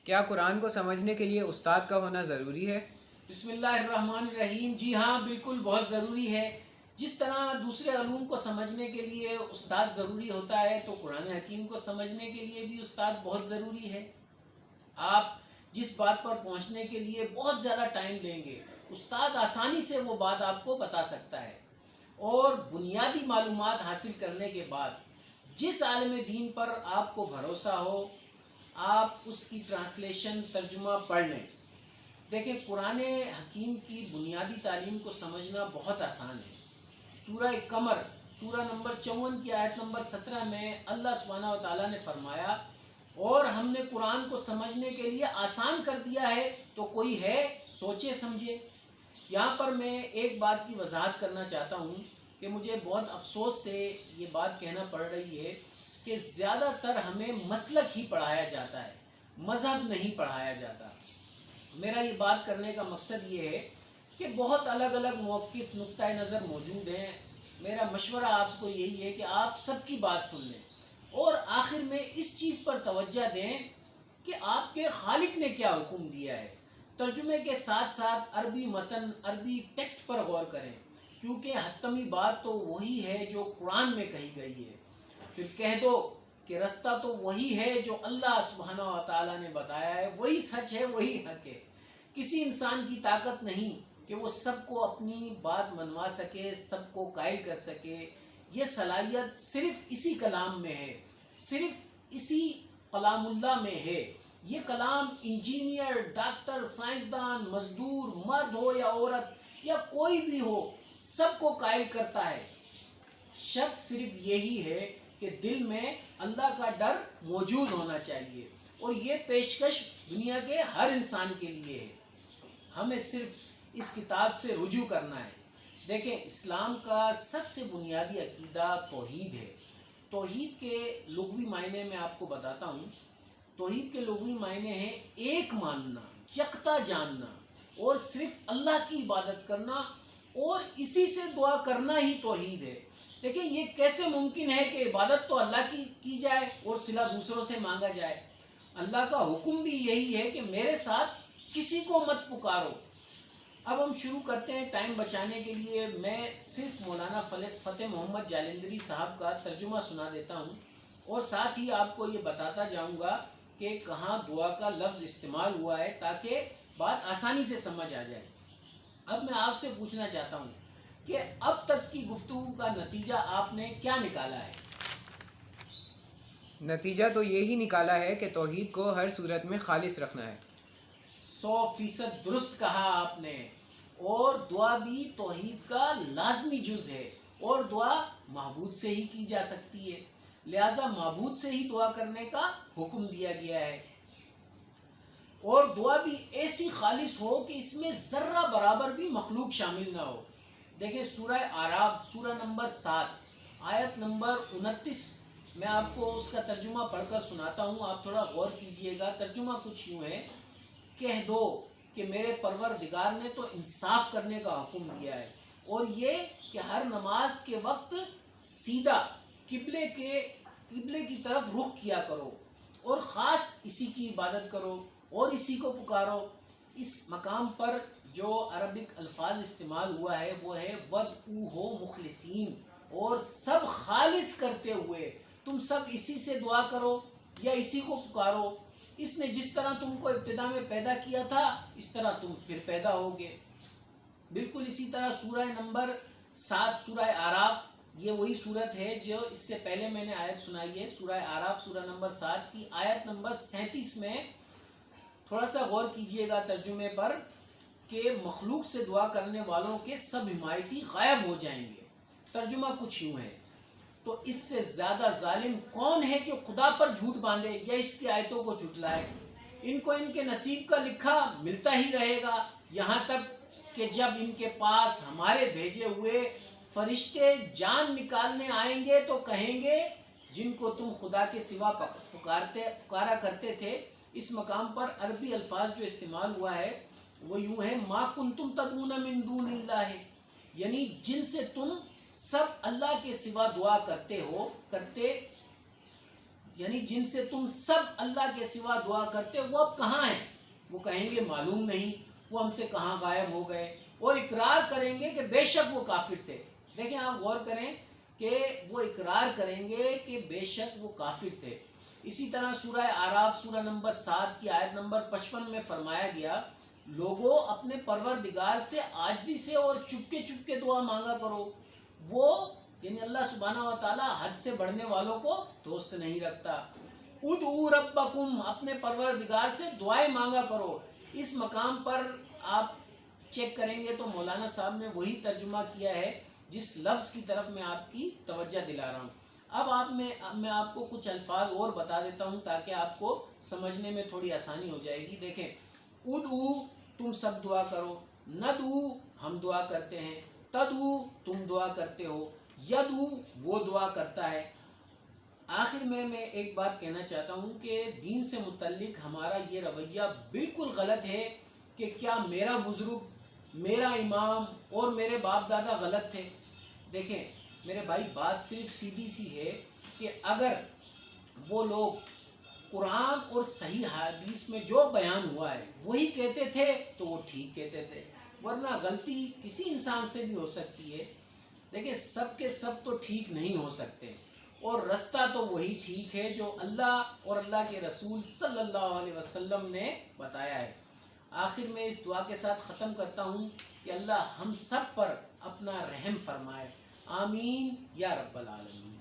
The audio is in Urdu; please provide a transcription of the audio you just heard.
کیا قرآن کو سمجھنے کے لیے استاد کا ہونا ضروری ہے؟ بسم اللہ الرحمن الرحیم۔ جی ہاں، بالکل بہت ضروری ہے۔ جس طرح دوسرے علوم کو سمجھنے کے لیے استاد ضروری ہوتا ہے تو قرآن حکیم کو سمجھنے کے لیے بھی استاد بہت ضروری ہے۔ آپ جس بات پر پہنچنے کے لیے بہت زیادہ ٹائم لیں گے، استاد آسانی سے وہ بات آپ کو بتا سکتا ہے۔ اور بنیادی معلومات حاصل کرنے کے بعد جس عالم دین پر آپ کو بھروسہ ہو، آپ اس کی ٹرانسلیشن ترجمہ پڑھ لیں۔ دیکھیں، قرآن حکیم کی بنیادی تعلیم کو سمجھنا بہت آسان ہے۔ سورہ قمر سورہ نمبر 54 کی آیت نمبر 17 میں اللہ سبحانہ و تعالیٰ نے فرمایا، اور ہم نے قرآن کو سمجھنے کے لیے آسان کر دیا ہے تو کوئی ہے سوچے سمجھے۔ یہاں پر میں ایک بات کی وضاحت کرنا چاہتا ہوں کہ مجھے بہت افسوس سے یہ بات کہنا پڑ رہی ہے کہ زیادہ تر ہمیں مسلک ہی پڑھایا جاتا ہے، مذہب نہیں پڑھایا جاتا۔ میرا یہ بات کرنے کا مقصد یہ ہے کہ بہت الگ الگ موقف، نقطۂ نظر موجود ہیں۔ میرا مشورہ آپ کو یہی ہے کہ آپ سب کی بات سن لیں اور آخر میں اس چیز پر توجہ دیں کہ آپ کے خالق نے کیا حکم دیا ہے۔ ترجمے کے ساتھ ساتھ عربی متن، عربی ٹیکسٹ پر غور کریں، کیونکہ حتمی بات تو وہی ہے جو قرآن میں کہی گئی ہے۔ پھر کہہ دو کہ رستہ تو وہی ہے جو اللہ سبحانہ و تعالیٰ نے بتایا ہے، وہی سچ ہے، وہی حق ہے۔ کسی انسان کی طاقت نہیں کہ وہ سب کو اپنی بات منوا سکے، سب کو قائل کر سکے۔ یہ صلاحیت صرف اسی کلام میں ہے، صرف اسی کلام اللہ میں ہے۔ یہ کلام انجینئر، ڈاکٹر، سائنسدان، مزدور، مرد ہو یا عورت یا کوئی بھی ہو، سب کو قائل کرتا ہے۔ شرط صرف یہی ہے کہ دل میں اللہ کا ڈر موجود ہونا چاہیے، اور یہ پیشکش دنیا کے ہر انسان کے لیے ہے۔ ہمیں صرف اس کتاب سے رجوع کرنا ہے۔ دیکھیں، اسلام کا سب سے بنیادی عقیدہ توحید ہے۔ توحید کے لغوی معنی میں آپ کو بتاتا ہوں۔ توحید کے لغوی معنی ہیں ایک ماننا، یکتا جاننا، اور صرف اللہ کی عبادت کرنا، اور اسی سے دعا کرنا ہی توحید ہے۔ دیکھیں، یہ کیسے ممکن ہے کہ عبادت تو اللہ کی جائے اور صلہ دوسروں سے مانگا جائے؟ اللہ کا حکم بھی یہی ہے کہ میرے ساتھ کسی کو مت پکارو۔ اب ہم شروع کرتے ہیں۔ ٹائم بچانے کے لیے میں صرف مولانا فتح محمد جالندری صاحب کا ترجمہ سنا دیتا ہوں، اور ساتھ ہی آپ کو یہ بتاتا جاؤں گا کہ کہاں دعا کا لفظ استعمال ہوا ہے، تاکہ بات آسانی سے سمجھ آ جائے۔ اب میں آپ سے پوچھنا چاہتا ہوں کہ اب تک کی گفتگو کا نتیجہ آپ نے کیا نکالا ہے؟ نتیجہ تو یہی نکالا ہے کہ توحید کو ہر صورت میں خالص رکھنا ہے۔ 100% درست کہا آپ نے۔ اور دعا بھی توحید کا لازمی جز ہے، اور دعا معبود سے ہی کی جا سکتی ہے، لہٰذا معبود سے ہی دعا کرنے کا حکم دیا گیا ہے۔ اور دعا بھی ایسی خالص ہو کہ اس میں ذرہ برابر بھی مخلوق شامل نہ ہو۔ دیکھیں، سورہ اعراف سورہ نمبر 7 آیت نمبر 29، میں آپ کو اس کا ترجمہ پڑھ کر سناتا ہوں، آپ تھوڑا غور کیجئے گا۔ ترجمہ کچھ یوں ہے: کہہ دو کہ میرے پروردگار نے تو انصاف کرنے کا حکم دیا ہے، اور یہ کہ ہر نماز کے وقت سیدھا قبلے کی طرف رخ کیا کرو، اور خاص اسی کی عبادت کرو اور اسی کو پکارو۔ اس مقام پر جو عربک الفاظ استعمال ہوا ہے وہ ہے وَدْعُوهُ مُخْلِصِينَ، اور سب خالص کرتے ہوئے تم سب اسی سے دعا کرو یا اسی کو پکارو۔ اس نے جس طرح تم کو ابتدا میں پیدا کیا تھا، اس طرح تم پھر پیدا ہوگے۔ بالکل اسی طرح سورہ نمبر 7 سورہ اعراف، یہ وہی صورت ہے جو اس سے پہلے میں نے آیت سنائی ہے۔ سورہ اعراف سورہ نمبر 7 کی آیت نمبر 37 میں تھوڑا سا غور کیجئے گا ترجمے پر، کہ مخلوق سے دعا کرنے والوں کے سب حمایتی غائب ہو جائیں گے۔ ترجمہ کچھ یوں ہے: تو اس سے زیادہ ظالم کون ہے جو خدا پر جھوٹ باندھے یا اس کی آیتوں کو جھٹلائے؟ ان کو ان کے نصیب کا لکھا ملتا ہی رہے گا، یہاں تک کہ جب ان کے پاس ہمارے بھیجے ہوئے فرشتے جان نکالنے آئیں گے تو کہیں گے، جن کو تم خدا کے سوا پکارا کرتے تھے۔ اس مقام پر عربی الفاظ جو استعمال ہوا ہے وہ یوں ہے: ما کنتم تدعون من دون اللہ، یعنی جن سے تم سب اللہ کے سوا دعا کرتے یعنی جن سے تم سب اللہ کے سوا دعا کرتے وہ اب کہاں ہیں؟ وہ کہیں گے معلوم نہیں، وہ ہم سے کہاں غائب ہو گئے، اور اقرار کریں گے کہ بے شک وہ کافر تھے۔ دیکھیں آپ غور کریں کہ وہ اقرار کریں گے کہ بے شک وہ کافر تھے۔ اسی طرح سورہ اعراف سورہ نمبر 7 کی آیت نمبر 55 میں فرمایا گیا، لوگوں اپنے پروردگار سے عاجزی سے اور چپ کے دعا مانگا کرو، وہ یعنی اللہ سبحانہ و تعالیٰ حد سے بڑھنے والوں کو دوست نہیں رکھتا۔ ادعوا ربکم، اپنے پروردگار سے دعائیں مانگا کرو۔ اس مقام پر آپ چیک کریں گے تو مولانا صاحب نے وہی ترجمہ کیا ہے جس لفظ کی طرف میں آپ کی توجہ دلا رہا ہوں۔ اب میں آپ کو کچھ الفاظ اور بتا دیتا ہوں تاکہ آپ کو سمجھنے میں تھوڑی آسانی ہو جائے گی۔ دیکھیں، ادعو تم سب دعا کرو، ندعو ہم دعا کرتے ہیں، تدعو تم دعا کرتے ہو، یدعو وہ دعا کرتا ہے۔ آخر میں ایک بات کہنا چاہتا ہوں کہ دین سے متعلق ہمارا یہ رویہ بالکل غلط ہے کہ کیا میرا بزرگ، میرا امام اور میرے باپ دادا غلط تھے۔ دیکھیں میرے بھائی، بات صرف سیدھی سی ہے کہ اگر وہ لوگ قرآن اور صحیح حدیث میں جو بیان ہوا ہے وہی کہتے تھے تو وہ ٹھیک کہتے تھے، ورنہ غلطی کسی انسان سے بھی ہو سکتی ہے۔ دیکھیں سب کے سب تو ٹھیک نہیں ہو سکتے، اور رستہ تو وہی ٹھیک ہے جو اللہ اور اللہ کے رسول صلی اللہ علیہ وسلم نے بتایا ہے۔ آخر میں اس دعا کے ساتھ ختم کرتا ہوں کہ اللہ ہم سب پر اپنا رحم فرمائے، آمین یا رب العالمین۔